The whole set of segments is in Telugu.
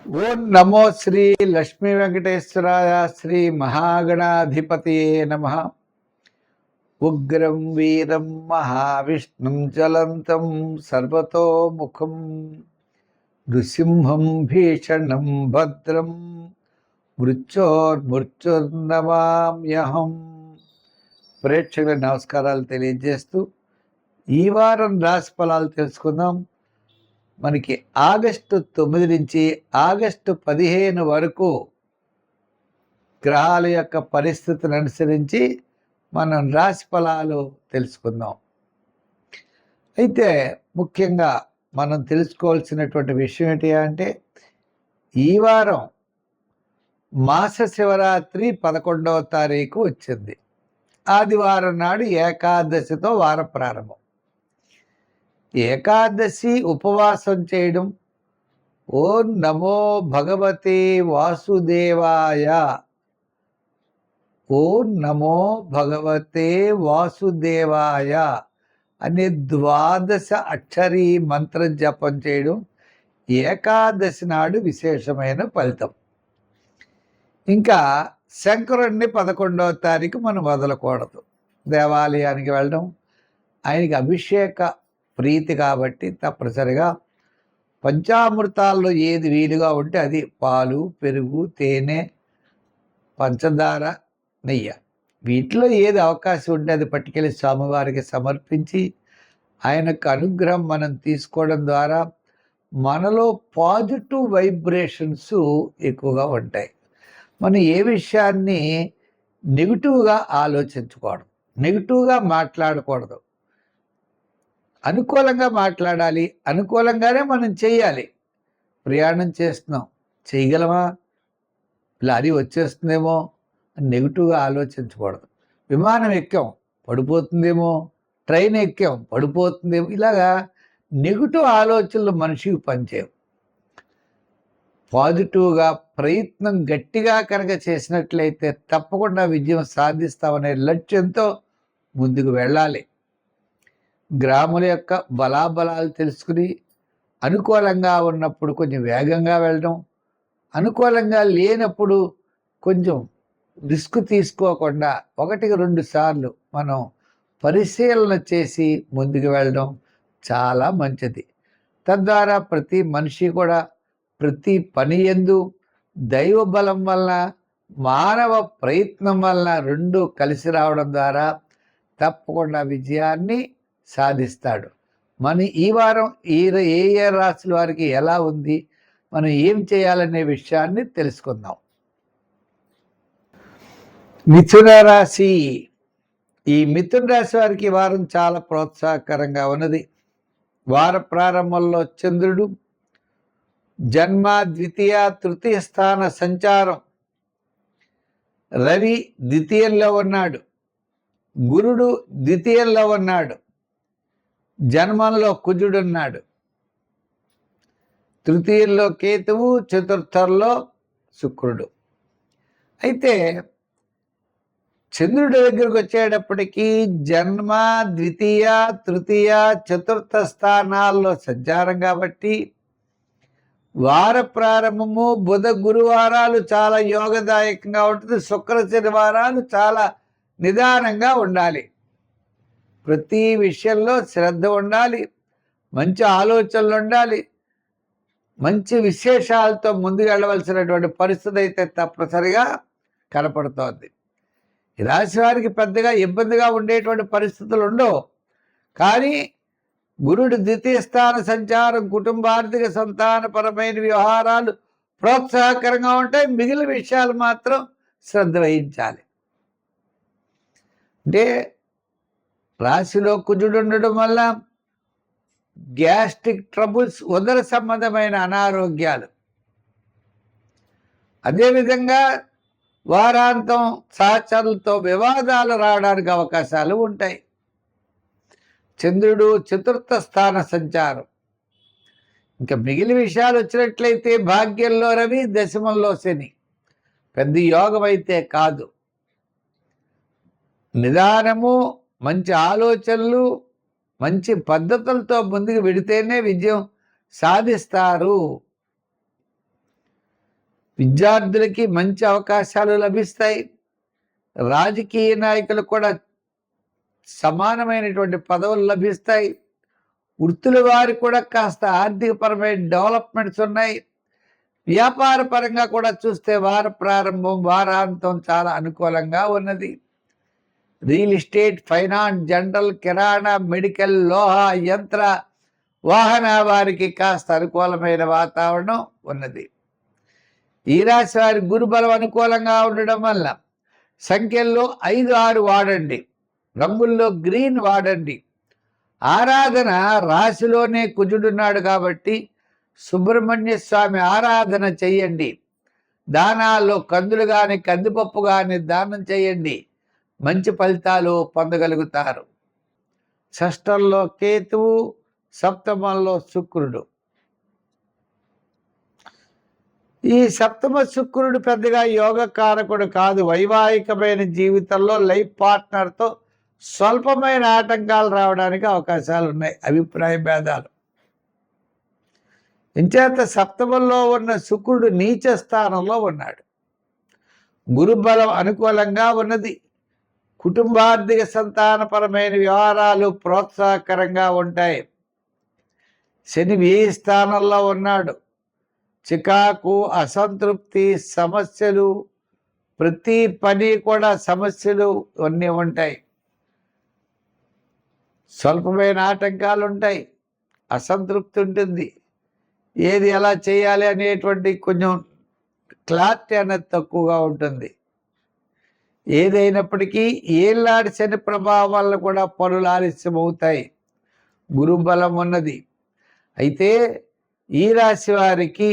ఓం నమో శ్రీ లక్ష్మీ వెంకటేశ్వరాయ శ్రీ మహాగణాధిపతియే నమః. ఉగ్రం వీరం మహావిష్ణుం జ్వలంతం సర్వతోముఖం నృసింహం భీషణం భద్రం మృత్యోర్మృత్యుర్నమామ్యహం. ప్రేక్షకులకు నమస్కారాలు తెలియజేస్తూ ఈ వారం రాశి ఫలాలు తెలుసుకుందాం. మనకి ఆగస్టు 9 నుంచి ఆగస్టు 15 వరకు గ్రహాల యొక్క పరిస్థితిని అనుసరించి మనం రాశి ఫలాలు తెలుసుకుందాం. అయితే ముఖ్యంగా మనం తెలుసుకోవాల్సినటువంటి విషయం ఏంటి అంటే, ఈ వారం మాస శివరాత్రి 11వ తారీఖు వచ్చింది. ఆదివారం నాడు ఏకాదశితో వార ప్రారంభం. ఏకాదశి ఉపవాసం చేయడం, ఓం నమో భగవతే వాసుదేవాయ, ఓం నమో భగవతే వాసుదేవాయ అనే 12 అక్షరీ మంత్ర జపం చేయడం ఏకాదశి నాడు విశేషమైన ఫలితం. ఇంకా శంకరుణ్ణి 11వ తారీఖు మనం వదలకూడదు. దేవాలయానికి వెళ్ళడం, ఆయనకి అభిషేక ప్రీతి కాబట్టి తప్పనిసరిగా పంచామృతాల్లో ఏది వీలుగా ఉంటే అది పాలు, పెరుగు, తేనె, పంచదార, నెయ్యి, వీటిలో ఏది అవకాశం ఉంటే అది పట్టుకెళ్ళి స్వామివారికి సమర్పించి ఆయనకు అనుగ్రహం మనం తీసుకోవడం ద్వారా మనలో పాజిటివ్ వైబ్రేషన్స్ ఎక్కువగా ఉంటాయి. మనం ఏ విషయాన్ని నెగిటివ్గా ఆలోచించకూడదు, నెగిటివ్గా మాట్లాడకూడదు. అనుకూలంగా మాట్లాడాలి, అనుకూలంగానే మనం చేయాలి. ప్రయాణం చేస్తున్నాం, చేయగలమా, లారీ వచ్చేస్తుందేమో అని నెగిటివ్గా ఆలోచించకూడదు. విమానం ఎక్కాం, పడిపోతుందేమో, ట్రైన్ ఎక్కాం, పడిపోతుందేమో, ఇలాగా నెగిటివ్ ఆలోచనలు మనిషికి పనిచేయవు. పాజిటివ్గా ప్రయత్నం గట్టిగా కనుక చేసినట్లయితే తప్పకుండా విజయం సాధిస్తామనే లక్ష్యంతో ముందుకు వెళ్ళాలి. గ్రాముల యొక్క బలాబలాలు తెలుసుకుని అనుకూలంగా ఉన్నప్పుడు కొంచెం వేగంగా వెళ్ళడం, అనుకూలంగా లేనప్పుడు కొంచెం రిస్క్ తీసుకోకుండా 1-2 సార్లు మనం పరిశీలన చేసి ముందుకు వెళ్ళడం చాలా మంచిది. తద్వారా ప్రతి మనిషి కూడా ప్రతి పని యందు దైవ బలం వలన, మానవ ప్రయత్నం వలన 2 కలిసి రావడం ద్వారా తప్పకుండా విజయాన్ని సాధిస్తాడు. మన ఈ వారం ఏ ఏ రాశుల వారికి ఎలా ఉంది, మనం ఏం చేయాలనే విషయాన్ని తెలుసుకుందాం. మిథున రాశి. ఈ మిథున రాశి వారికి ఈ వారం చాలా ప్రోత్సాహకరంగా ఉన్నది. వార ప్రారంభంలో చంద్రుడు జన్మ, ద్వితీయ, తృతీయ స్థాన సంచారం, రవి ద్వితీయంలో ఉన్నాడు, గురుడు ద్వితీయంలో ఉన్నాడు, జన్మంలో కుజుడున్నాడు, తృతీయంలో కేతువు, చతుర్థంలో శుక్రుడు. అయితే చంద్రుడి దగ్గరకు వచ్చేటప్పటికీ జన్మ, ద్వితీయ, తృతీయ, చతుర్థ స్థానాల్లో సంచారం కాబట్టి వార ప్రారంభము బుధ గురువారాలు చాలా యోగదాయకంగా ఉంటుంది. శుక్ర శనివారాలు చాలా నిదానంగా ఉండాలి. ప్రతి విషయంలో శ్రద్ధ ఉండాలి, మంచి ఆలోచనలు ఉండాలి, మంచి విశేషాలతో ముందుకు వెళ్ళవలసినటువంటి పరిస్థితి అయితే తప్పనిసరిగా కనపడుతోంది. ఈ రాశి వారికి పెద్దగా ఇబ్బందిగా ఉండేటువంటి పరిస్థితులు ఉండవు. కానీ గురుడు ద్వితీయ స్థాన సంచారం కుటుంబార్థిక సంతానపరమైన వ్యవహారాలు ప్రోత్సాహకరంగా ఉంటాయి. మిగిలిన విషయాలు మాత్రం శ్రద్ధ వహించాలి. అంటే రాశిలో కుజుడు ఉండడం వల్ల గ్యాస్ట్రిక్ ట్రబుల్స్, ఉదర సంబంధమైన అనారోగ్యాలు, అదేవిధంగా వారాంతం సహచరులతో వివాదాలు రావడానికి అవకాశాలు ఉంటాయి. చంద్రుడు చతుర్థ స్థాన సంచారం. ఇంకా మిగిలిన విషయాలు వచ్చినట్లయితే భాగ్యంలో రవి, దశమంలో శని. పెద్ద యోగం అయితే కాదు. నిదానము, మంచి ఆలోచనలు, మంచి పద్ధతులతో ముందుకు వెడితేనే విజయం సాధిస్తారు. విద్యార్థులకి మంచి అవకాశాలు లభిస్తాయి. రాజకీయ నాయకులు కూడా సమానమైనటువంటి పదవులు లభిస్తాయి. వృత్తుల వారికి కూడా కాస్త ఆర్థికపరమైన డెవలప్మెంట్స్ ఉన్నాయి. వ్యాపార పరంగా కూడా చూస్తే వార ప్రారంభం వారాంతం చాలా అనుకూలంగా ఉన్నది. రియల్ ఎస్టేట్, ఫైనాన్స్, జనరల్, కిరాణా, మెడికల్, లోహ, యంత్ర, వాహన వారికి కాస్త అనుకూలమైన వాతావరణం ఉన్నది. ఈ రాశి వారి గురుబలం అనుకూలంగా ఉండడం వల్ల సంఖ్యల్లో 5, 6 వాడండి. రంగుల్లో గ్రీన్ వాడండి. ఆరాధన రాశిలోనే కుజుడున్నాడు కాబట్టి సుబ్రహ్మణ్య స్వామి ఆరాధన చెయ్యండి. దానాల్లో కందులు కానీ కందిపప్పు కానీ దానం చేయండి. మంచి ఫలితాలు పొందగలుగుతారు. షష్టంలో కేతువు, సప్తమంలో శుక్రుడు. ఈ సప్తమ శుక్రుడు పెద్దగా యోగకారకుడు కాదు. వైవాహికమైన జీవితంలో లైఫ్ పార్ట్నర్తో స్వల్పమైన ఆటంకాలు రావడానికి అవకాశాలు ఉన్నాయి. అభిప్రాయ భేదాలు. ఇంచేత సప్తమంలో ఉన్న శుక్రుడు నీచ స్థానంలో ఉన్నాడు. గురుబలం అనుకూలంగా ఉన్నది. కుటుంబార్థిక సంతానపరమైన వ్యవహారాలు ప్రోత్సాహకరంగా ఉంటాయి. శని వ్యయ స్థానంలో ఉన్నాడు. చికాకు, అసంతృప్తి, సమస్యలు, ప్రతి పని కూడా సమస్యలు అన్నీ ఉంటాయి. స్వల్పమైన ఆటంకాలు ఉంటాయి. అసంతృప్తి ఉంటుంది. ఏది ఎలా చేయాలి అనేటువంటి కొంచెం క్లారిటీ అనేది తక్కువగా ఉంటుంది. ఏదైనప్పటికీ ఏళ్ళాడి శని ప్రభావం వల్ల కూడా పనులు ఆలస్యం అవుతాయి. గురుబలం ఉన్నది. అయితే ఈ రాశి వారికి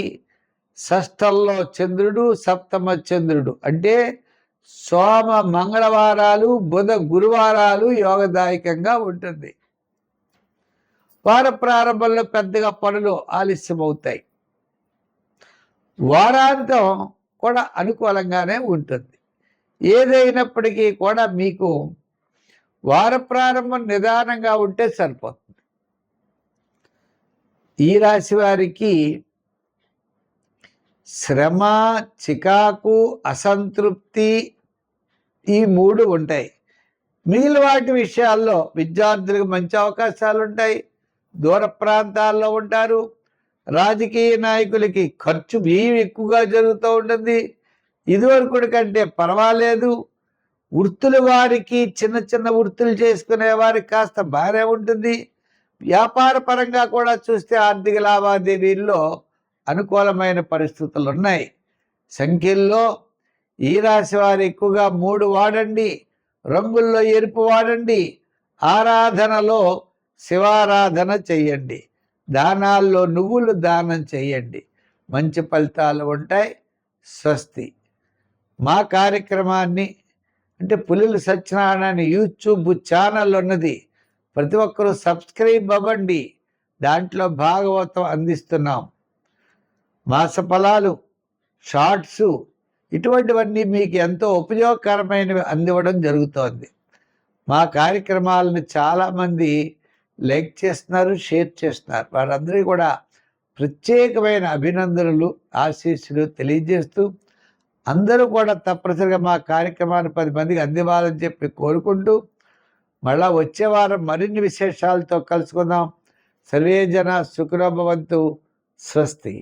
షష్టంలో చంద్రుడు, సప్తమ చంద్రుడు అంటే సోమ మంగళవారాలు, బుధ గురువారాలు యోగదాయకంగా ఉంటుంది. వార ప్రారంభంలో పెద్దగా పనులు ఆలస్యం అవుతాయి. వారాంతం కూడా అనుకూలంగానే ఉంటుంది. ఏదైనప్పటికీ కూడా మీకు వార ప్రారంభం నిదానంగా ఉంటే సరిపోతుంది. ఈ రాశి వారికి శ్రమ, చికాకు, అసంతృప్తి ఈ 3 ఉంటాయి. మిగిలిన వాటి విషయాల్లో విద్యార్థులకు మంచి అవకాశాలు ఉంటాయి. దూర ప్రాంతాల్లో ఉంటారు. రాజకీయ నాయకులకి ఖర్చు వ్యయం ఎక్కువగా జరుగుతూ ఉంటుంది. ఇదివరకు కంటే పర్వాలేదు. వృత్తుల వారికి చిన్న చిన్న వృత్తులు చేసుకునే వారికి కాస్త బాగానే ఉంటుంది. వ్యాపార పరంగా కూడా చూస్తే ఆర్థిక లావాదేవీల్లో అనుకూలమైన పరిస్థితులు ఉన్నాయి. సంఖ్యల్లో ఈ రాశి వారు ఎక్కువగా 3 వాడండి. రంగుల్లో ఎరుపు వాడండి. ఆరాధనలో శివారాధన చెయ్యండి. దానాల్లో నువ్వులు దానం చెయ్యండి. మంచి ఫలితాలు ఉంటాయి. స్వస్తి. మా కార్యక్రమాన్ని అంటే పులిల సత్యనారాయణ యూట్యూబ్ ఛానల్ ఉన్నది. ప్రతి ఒక్కరూ సబ్స్క్రైబ్ అవ్వండి. దాంట్లో భాగవతం అందిస్తున్నాం. మాస ఫలాలు, షార్ట్స్ ఇటువంటివన్నీ మీకు ఎంతో ఉపయోగకరమైనవి అందివ్వడం జరుగుతోంది. మా కార్యక్రమాలను చాలామంది లైక్ చేస్తున్నారు, షేర్ చేస్తున్నారు. వారందరికీ కూడా ప్రత్యేకమైన అభినందనలు, ఆశీస్సులు తెలియజేస్తూ అందరూ కూడా తప్పనిసరిగా మా కార్యక్రమాన్ని 10 మందికి అందివ్వాలని చెప్పి కోరుకుంటూ మళ్ళా వచ్చే వారం మరిన్ని విశేషాలతో కలుసుకుందాం. సర్వే జన సుఖినో భవంతు. స్వస్తి.